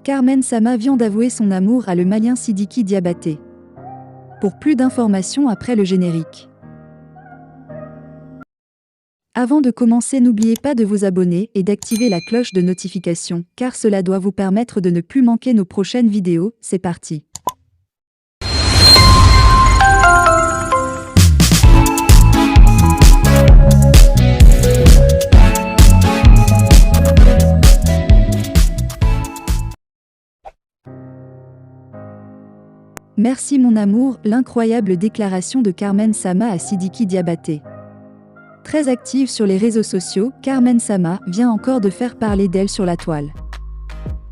Carmen Sama vient d'avouer son amour à le Malien Sidiki Diabaté. Pour plus d'informations après le générique. Avant de commencer, n'oubliez pas de vous abonner et d'activer la cloche de notification, car cela doit vous permettre de ne plus manquer nos prochaines vidéos. C'est parti. Merci mon amour, l'incroyable déclaration de Carmen Sama à Sidiki Diabaté. Très active sur les réseaux sociaux, Carmen Sama vient encore de faire parler d'elle sur la toile.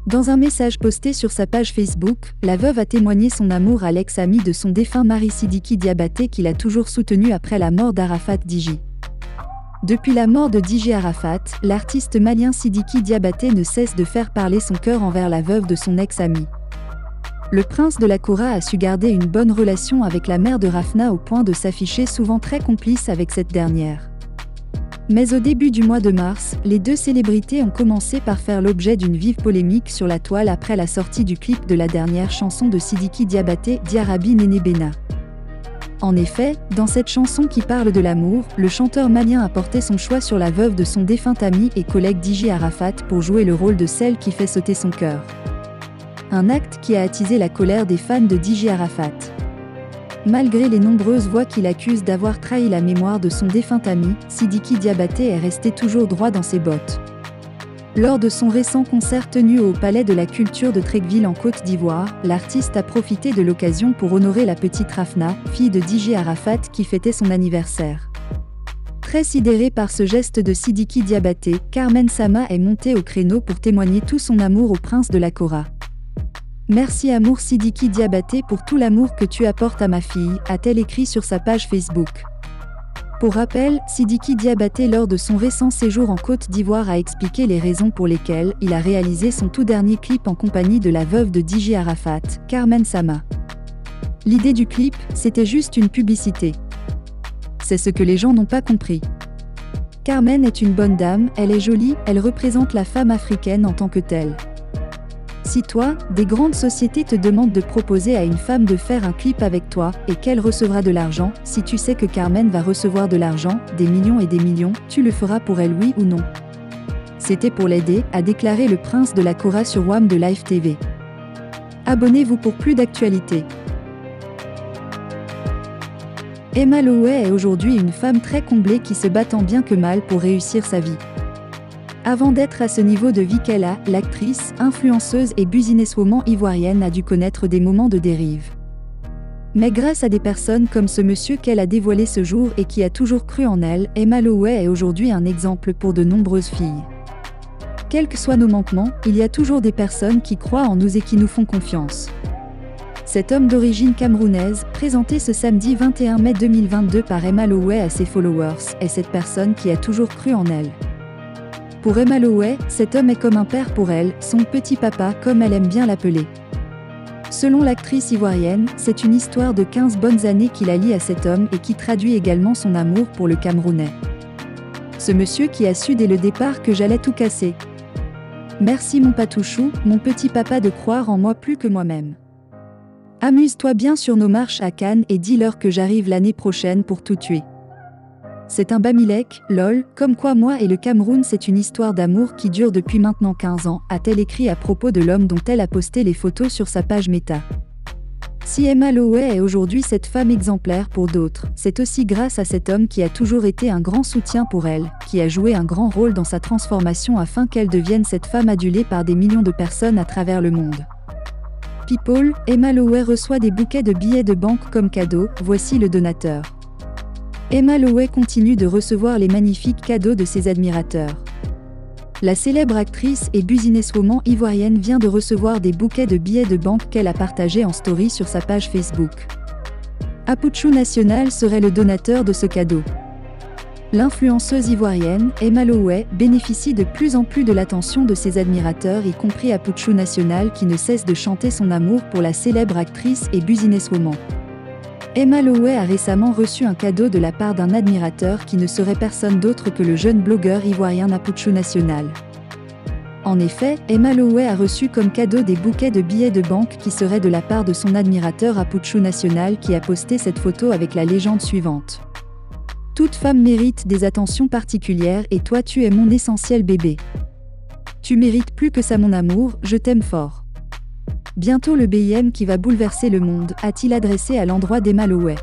Dans un message posté sur sa page Facebook, la veuve a témoigné son amour à l'ex-ami de son défunt mari Sidiki Diabaté qu'il a toujours soutenu après la mort d'Arafat Digi. Depuis la mort de Digi Arafat, l'artiste malien Sidiki Diabaté ne cesse de faire parler son cœur envers la veuve de son ex-ami. Le prince de la Kora a su garder une bonne relation avec la mère de Rafna au point de s'afficher souvent très complice avec cette dernière. Mais au début du mois de mars, les deux célébrités ont commencé par faire l'objet d'une vive polémique sur la toile après la sortie du clip de la dernière chanson de Sidiki Diabaté, Diarabi Néné Bena. En effet, dans cette chanson qui parle de l'amour, le chanteur malien a porté son choix sur la veuve de son défunt ami et collègue Digi Arafat pour jouer le rôle de celle qui fait sauter son cœur. Un acte qui a attisé la colère des fans de Digi Arafat. Malgré les nombreuses voix qui l'accusent d'avoir trahi la mémoire de son défunt ami, Sidiki Diabaté est resté toujours droit dans ses bottes. Lors de son récent concert tenu au Palais de la Culture de Treichville en Côte d'Ivoire, l'artiste a profité de l'occasion pour honorer la petite Rafna, fille de Digi Arafat qui fêtait son anniversaire. Très sidérée par ce geste de Sidiki Diabaté, Carmen Sama est montée au créneau pour témoigner tout son amour au prince de la Kora. Merci amour Sidiki Diabaté pour tout l'amour que tu apportes à ma fille, a-t-elle écrit sur sa page Facebook. Pour rappel, Sidiki Diabaté lors de son récent séjour en Côte d'Ivoire a expliqué les raisons pour lesquelles il a réalisé son tout dernier clip en compagnie de la veuve de Digi Arafat, Carmen Sama. L'idée du clip, c'était juste une publicité. C'est ce que les gens n'ont pas compris. Carmen est une bonne dame, elle est jolie, elle représente la femme africaine en tant que telle. Si toi, des grandes sociétés te demandent de proposer à une femme de faire un clip avec toi, et qu'elle recevra de l'argent, si tu sais que Carmen va recevoir de l'argent, des millions et des millions, tu le feras pour elle oui ou non? C'était pour l'aider, a déclaré le prince de la Kora sur WAM de Live TV. Abonnez-vous pour plus d'actualités. Emma Lowey est aujourd'hui une femme très comblée qui se bat tant bien que mal pour réussir sa vie. Avant d'être à ce niveau de vie qu'elle a, l'actrice, influenceuse et businesswoman ivoirienne a dû connaître des moments de dérive. Mais grâce à des personnes comme ce monsieur qu'elle a dévoilé ce jour et qui a toujours cru en elle, Emma Lowey est aujourd'hui un exemple pour de nombreuses filles. Quels que soient nos manquements, il y a toujours des personnes qui croient en nous et qui nous font confiance. Cet homme d'origine camerounaise, présenté ce samedi 21 mai 2022 par Emma Lowey à ses followers, est cette personne qui a toujours cru en elle. Pour Emma Lowey, cet homme est comme un père pour elle, son petit papa comme elle aime bien l'appeler. Selon l'actrice ivoirienne, c'est une histoire de 15 bonnes années qui la lie à cet homme et qui traduit également son amour pour le Camerounais. Ce monsieur qui a su dès le départ que j'allais tout casser. Merci mon patouchou, mon petit papa de croire en moi plus que moi-même. Amuse-toi bien sur nos marches à Cannes et dis-leur que j'arrive l'année prochaine pour tout tuer. C'est un Bamilek, lol, comme quoi moi et le Cameroun c'est une histoire d'amour qui dure depuis maintenant 15 ans, a-t-elle écrit à propos de l'homme dont elle a posté les photos sur sa page Meta. Si Emma Lowey est aujourd'hui cette femme exemplaire pour d'autres, c'est aussi grâce à cet homme qui a toujours été un grand soutien pour elle, qui a joué un grand rôle dans sa transformation afin qu'elle devienne cette femme adulée par des millions de personnes à travers le monde. People, Emma Lowey reçoit des bouquets de billets de banque comme cadeau, voici le donateur. Emma Lowey continue de recevoir les magnifiques cadeaux de ses admirateurs. La célèbre actrice et businesswoman ivoirienne vient de recevoir des bouquets de billets de banque qu'elle a partagés en story sur sa page Facebook. Apouchou National serait le donateur de ce cadeau. L'influenceuse ivoirienne, Emma Lowey, bénéficie de plus en plus de l'attention de ses admirateurs, y compris Apouchou National qui ne cesse de chanter son amour pour la célèbre actrice et businesswoman. Emma Lowey a récemment reçu un cadeau de la part d'un admirateur qui ne serait personne d'autre que le jeune blogueur ivoirien Apouchou National. En effet, Emma Lowey a reçu comme cadeau des bouquets de billets de banque qui seraient de la part de son admirateur Apuchu National qui a posté cette photo avec la légende suivante. Toute femme mérite des attentions particulières et toi tu es mon essentiel bébé. Tu mérites plus que ça mon amour, je t'aime fort. Bientôt le BIM qui va bouleverser le monde, a-t-il adressé à l'endroit d'Emma Lowey.